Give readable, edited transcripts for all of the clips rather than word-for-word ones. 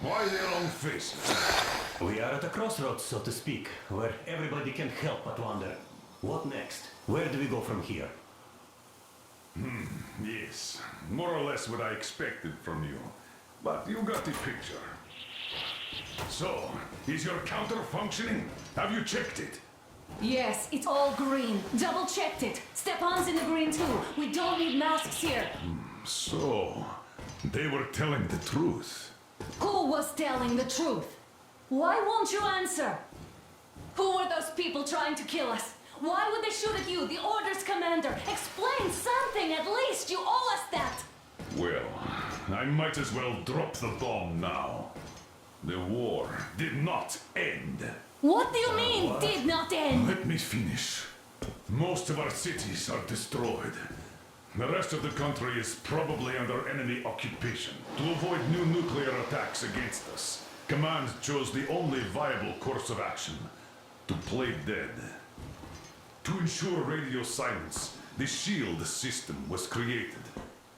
Why their long faces? We are at a crossroads, so to speak, where everybody can help but wonder. What next? Where do we go from here? Yes, more or less what I expected from you. But you got the picture. So, is your counter functioning? Have you checked it? Yes, it's all green. Double checked it. Stepan's in the green too. We don't need masks here. So, they were telling the truth. Who was telling the truth? Why won't you answer? Who were those people trying to kill us? Why would they shoot at you, the Order's commander? Explain something at least. You owe us that. Well, I might as well drop the bomb now. The war did not end. What do you mean, did not end? Let me finish. Most of our cities are destroyed. The rest of the country is probably under enemy occupation. To avoid new nuclear attacks against us, Command chose the only viable course of action: to play dead. To ensure radio silence, the SHIELD system was created.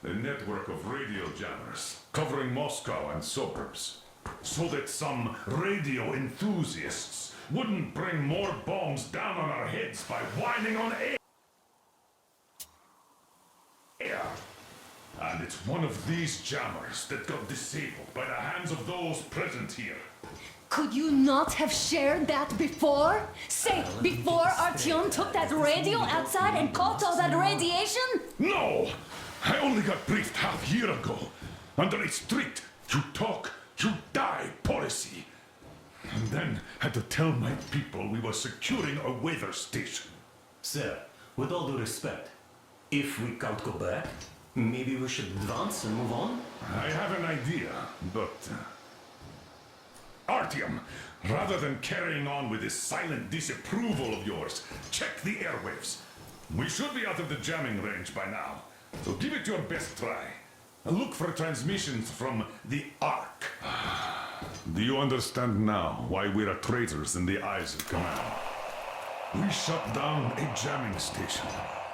A network of radio jammers covering Moscow and suburbs. So that some radio enthusiasts wouldn't bring more bombs down on our heads by whining on air. And it's one of these jammers that got disabled by the hands of those present here. Could you not have shared that before? Say, before Artyom took that radio outside and caught all that radiation? No! I only got briefed half year ago. Under a strict, you talk, you die policy. And then had to tell my people we were securing a weather station. Sir, with all due respect, if we can't go back, maybe we should advance and move on? I have an idea, but... Artyom, rather than carrying on with this silent disapproval of yours, check the airwaves. We should be out of the jamming range by now, so give it your best try. And look for transmissions from the Ark. Do you understand now why we're traitors in the eyes of Command? We shut down a jamming station,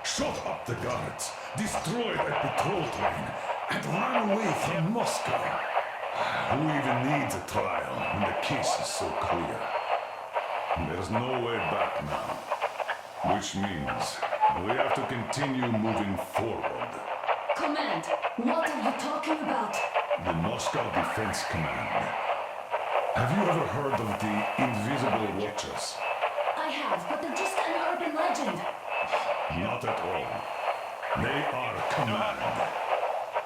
shot up the guards, destroyed a patrol train, and ran away from Moscow. Who even needs a trial when the case is so clear? There's no way back now. Which means we have to continue moving forward. Command, what are you talking about? The Moscow Defense Command. Have you ever heard of the Invisible Watchers? I have, but they're just an urban legend. Not at all. They are Command.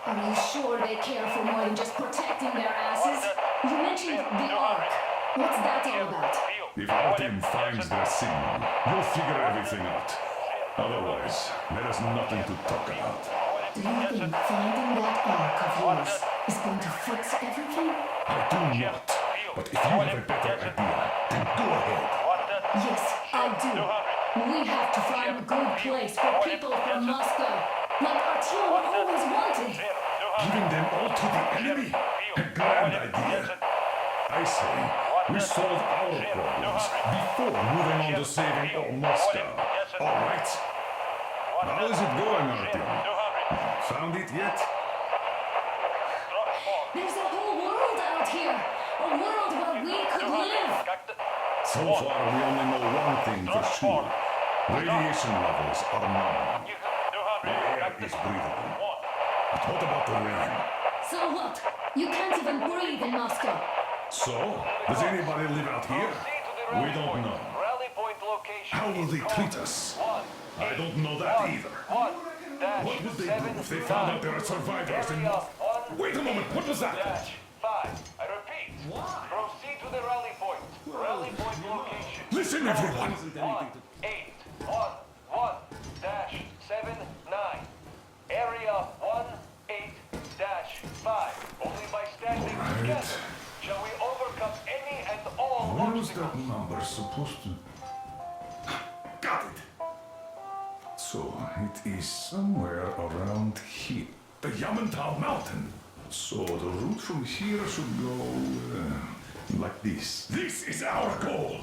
Are you sure they care for more than just protecting their asses? You mentioned the Ark. What's that all about? If our team finds their signal, you'll figure everything out. Otherwise, there is nothing to talk about. Do you think finding that Ark of yours is going to fix everything? I do not. But if you have a better idea, then go ahead. Yes, I do. We have to find a good place for people from Moscow, like Artyom always wanted. Giving them all to the enemy? A grand idea. I say, we solve our problems before moving on to saving all Moscow. All right? How is it going, Artyom? Found it yet? There's a whole world out here. A world where we could live. So far, we only know one thing for sure. Radiation levels are normal. The air is breathable. But what about the rain? So what? You can't even breathe in Moscow. So, does anybody live out here? We don't know. How will they treat us? I don't know that either. What would they do if they found out there are survivors in... Wait a moment, what was that? I repeat. Proceed to the rally point. Rally point location. Listen, everyone! 1811-79. Area 18-5. Only by standing together shall we overcome any and all Where was obstacles. that number supposed to... Got it! So, it is somewhere around here. The Yamantau Mountain! So, the route from here should go... like this. This is our goal!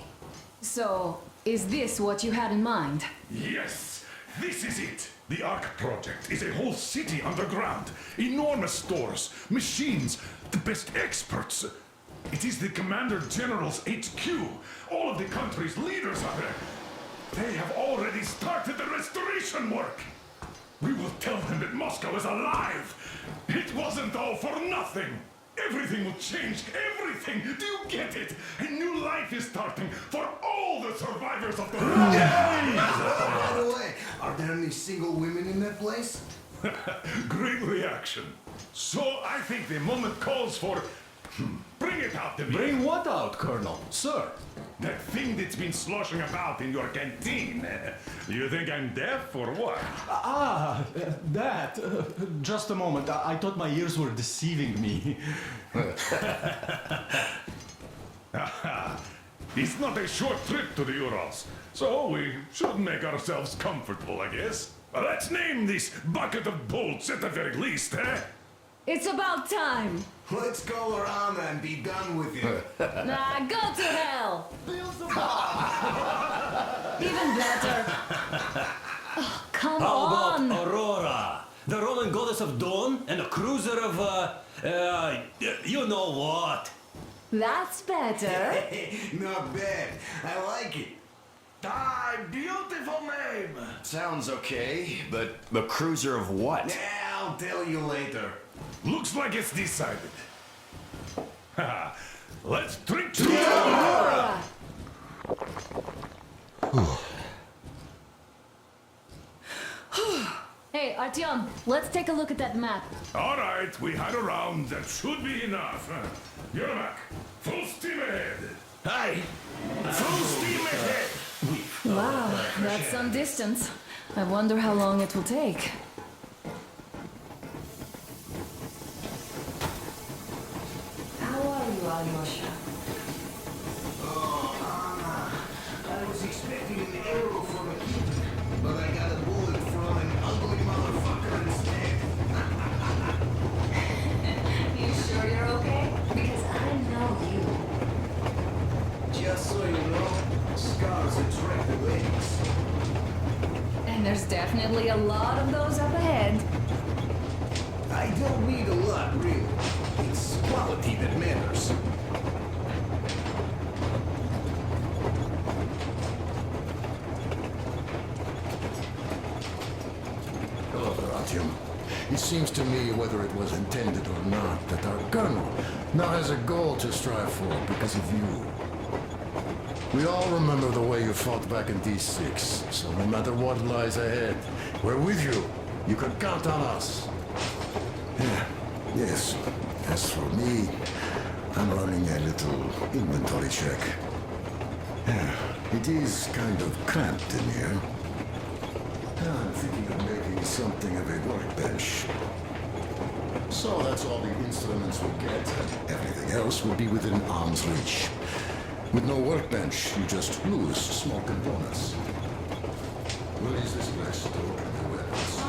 So, is this what you had in mind? Yes, this is it! The Ark Project is a whole city underground. Enormous stores, machines, the best experts. It is the Commander General's HQ. All of the country's leaders are there. They have already started the restoration work. We will tell them that Moscow is alive. It wasn't all for nothing. Everything will change. Everything. Do you get it? A new life is starting for all the survivors of the war. By the way, are there any single women in that place? Great reaction. So I think the moment calls for... Bring it out to me. Bring what out, Colonel? Sir? That thing that's been sloshing about in your canteen. You think I'm deaf or what? That. Just a moment. I thought my ears were deceiving me. It's not a short trip to the Urals, so we should make ourselves comfortable, I guess. Let's name this bucket of bolts at the very least, eh? It's about time. Let's call her Anna and be done with it. Nah, go to hell. Even better. Oh, come How on. about Aurora? The Roman goddess of dawn and a cruiser of, you know what? That's better. Not bad. I like it. Beautiful name. Sounds okay, but the cruiser of what? Yeah, I'll tell you later. Looks like it's decided. Let's drink to Aurora! Hey, Artyom, let's take a look at that map. All right, we had a round. That should be enough. Yermak, full steam ahead. Aye. Full steam ahead. Wow, that's some distance. I wonder how long it will take. How are you, Alyosha? Oh, Anna. I was expecting an arrow from a kid, but I got a bullet from an ugly motherfucker instead. You sure you're okay? Because I know you. Just so you know, scars attract the ladies. And there's definitely a lot of those up ahead. I don't need a lot, really. It's quality that matters. Hello there, Artyom. It seems to me, whether it was intended or not, that our colonel now has a goal to strive for because of you. We all remember the way you fought back in D6, so no matter what lies ahead, we're with you. You can count on us. Yeah, yes. As for me, I'm running a little inventory check. Yeah, it is kind of cramped in here. I'm thinking of making something of a workbench. So that's all the instruments we get. Everything else will be within arm's reach. With no workbench, you just lose small components. We'll use this place to open the weapons.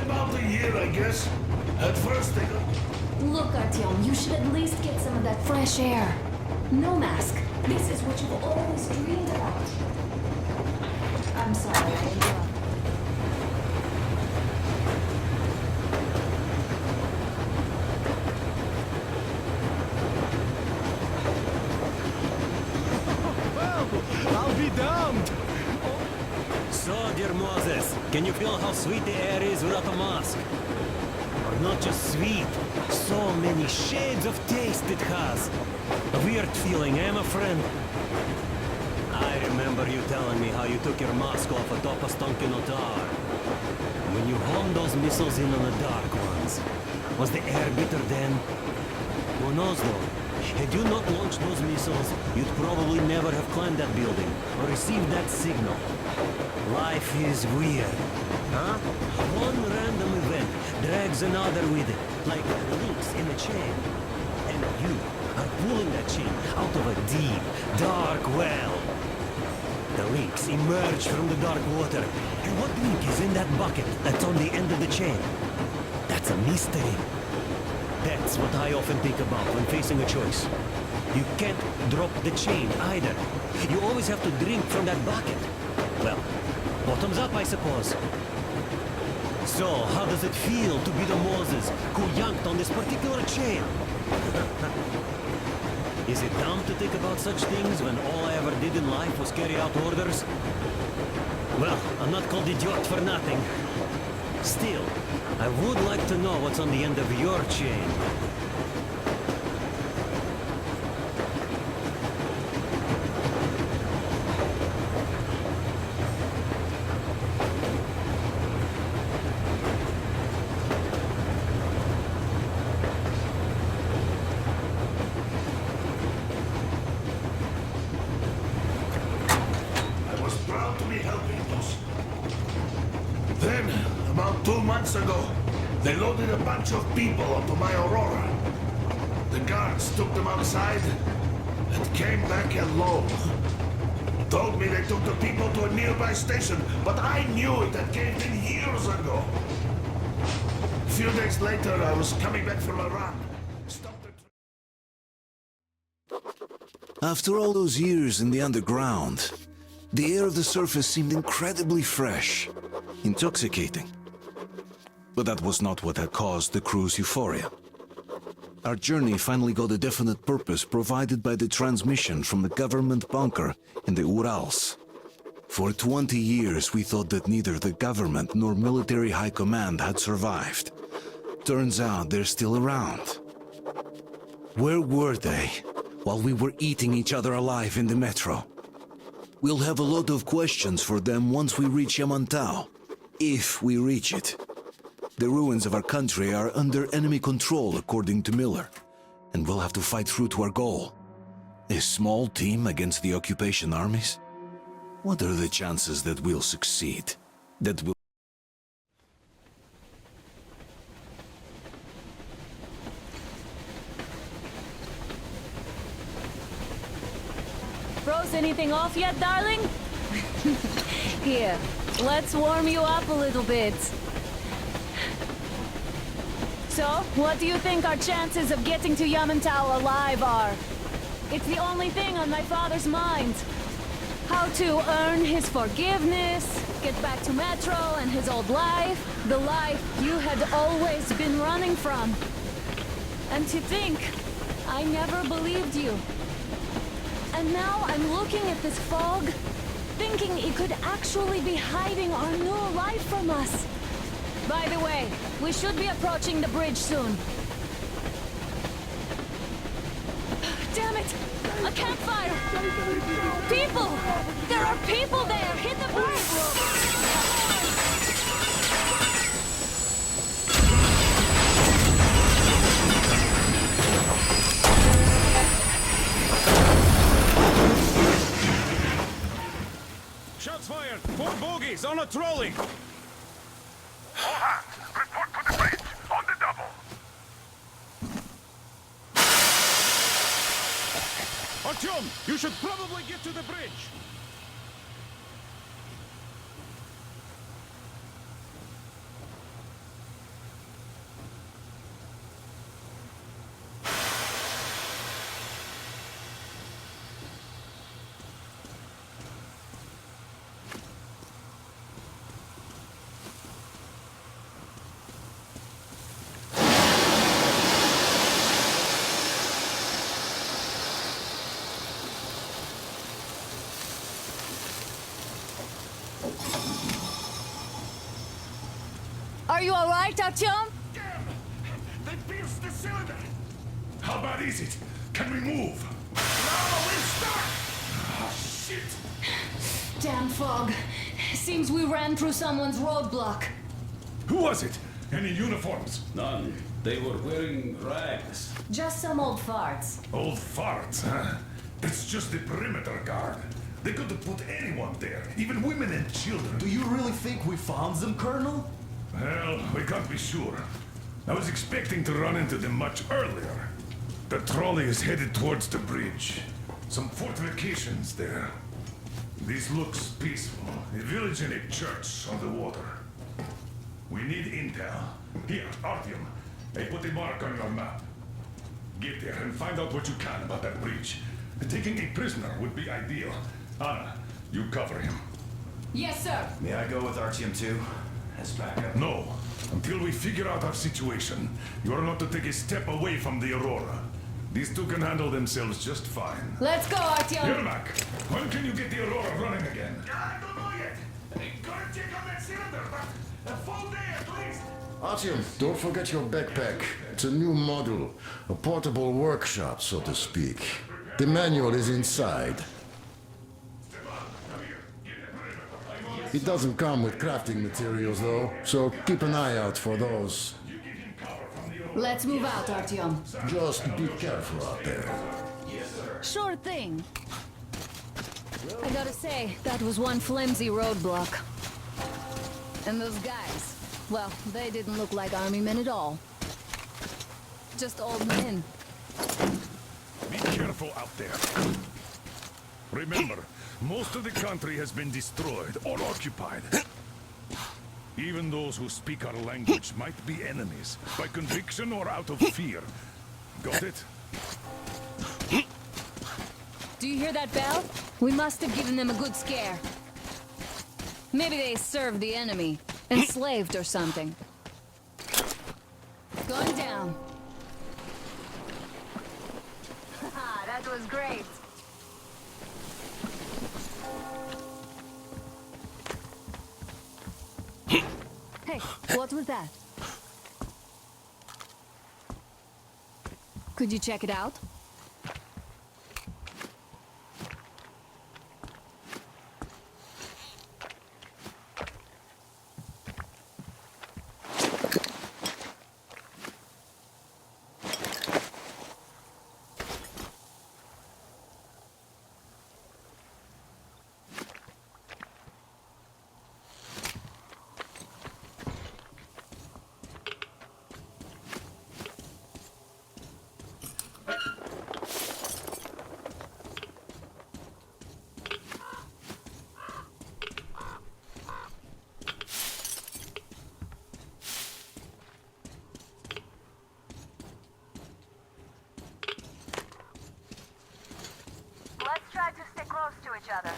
About a year, I guess. At first, they got... Look, Artyom, you should at least get some of that fresh air. No mask. This is what you've always dreamed about. I'm sorry, I interrupted. I'll be damned! So, dear Moses, can you feel how sweet the air is without a mask? Or not just sweet, so many shades of taste it has. A weird feeling, eh, my friend? I remember you telling me how you took your mask off atop a Stankino Tower. When you homed those missiles in on the Dark Ones, was the air bitter then? Who knows though? Had you not launched those missiles, you'd probably never have climbed that building or received that signal. Life is weird, huh? One random event drags another with it, like links in a chain. And you are pulling that chain out of a deep, dark well. The links emerge from the dark water. And what link is in that bucket that's on the end of the chain? That's a mystery. That's what I often think about when facing a choice. You can't drop the chain either. You always have to drink from that bucket. Well, bottoms up, I suppose. So, how does it feel to be the Moses who yanked on this particular chain? Is it dumb to think about such things when all I ever did in life was carry out orders? Well, I'm not called idiot for nothing. Still, I would like to know what's on the end of your chain. I was proud to be helping those. Then, about 2 months ago, they loaded a bunch of people onto my Aurora. The guards took them outside and came back alone. Told me they took the people to a nearby station, but I knew it had caved in years ago. A few days later, I was coming back from a run. Stopped the After all those years in the underground, the air of the surface seemed incredibly fresh, intoxicating. But that was not what had caused the crew's euphoria. Our journey finally got a definite purpose provided by the transmission from the government bunker in the Urals. For 20 years we thought that neither the government nor military high command had survived. Turns out they're still around. Where were they while we were eating each other alive in the metro? We'll have a lot of questions for them once we reach Yamantau, if we reach it. The ruins of our country are under enemy control, according to Miller, and we'll have to fight through to our goal. A small team against the occupation armies? What are the chances that we'll succeed? That we'll... Froze anything off yet, darling? Here, let's warm you up a little bit. So, what do you think our chances of getting to Yamantau alive are? It's the only thing on my father's mind. How to earn his forgiveness, get back to Metro and his old life, the life you had always been running from. And to think, I never believed you. And now I'm looking at this fog, thinking it could actually be hiding our new life from us. By the way, we should be approaching the bridge soon. Damn it! A campfire! People! There are people there! Hit the brakes! Shots fired! 4 bogies on a trolley! All hands, report to the bridge, on the double. Artyom, you should probably get to the bridge! Are you alright, Artyom? Damn! They pierced the cylinder! How bad is it? Can we move? No, we're stuck! Ah, shit! Damn fog. Seems we ran through someone's roadblock. Who was it? Any uniforms? None. They were wearing rags. Just some old farts. Old farts, huh? It's just the perimeter guard. They could have put anyone there, even women and children. Do you really think we found them, Colonel? Well, we can't be sure. I was expecting to run into them much earlier. The trolley is headed towards the bridge. Some fortifications there. This looks peaceful. A village and a church on the water. We need intel. Here, Artyom. I put a mark on your map. Get there and find out what you can about that bridge. Taking a prisoner would be ideal. Anna, you cover him. Yes, sir. May I go with Artyom too? as backup? No. Until we figure out our situation, you are not to take a step away from the Aurora. These two can handle themselves just fine. Let's go, Artyom! Yermak, when can you get the Aurora running again? I don't know yet. Gotta check on that cylinder, but a full day at least. Artyom, don't forget your backpack. It's a new model. A portable workshop, so to speak. The manual is inside. It doesn't come with crafting materials, though, so keep an eye out for those. Let's move out, Artyom. Just be careful out there. Sure thing. I gotta say, that was one flimsy roadblock. And those guys, well, they didn't look like army men at all. Just old men. Be careful out there. Remember, most of the country has been destroyed or occupied. Even those who speak our language might be enemies, by conviction or out of fear. Got it? Do you hear that bell? We must have given them a good scare. Maybe they served the enemy, enslaved or something. Going down. Haha, that was great. Hey, what was that? Could you check it out? Let's try to stay close to each other.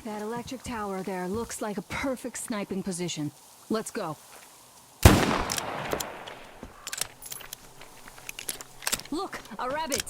That electric tower there looks like a perfect sniping position. Let's go. Look, a rabbit!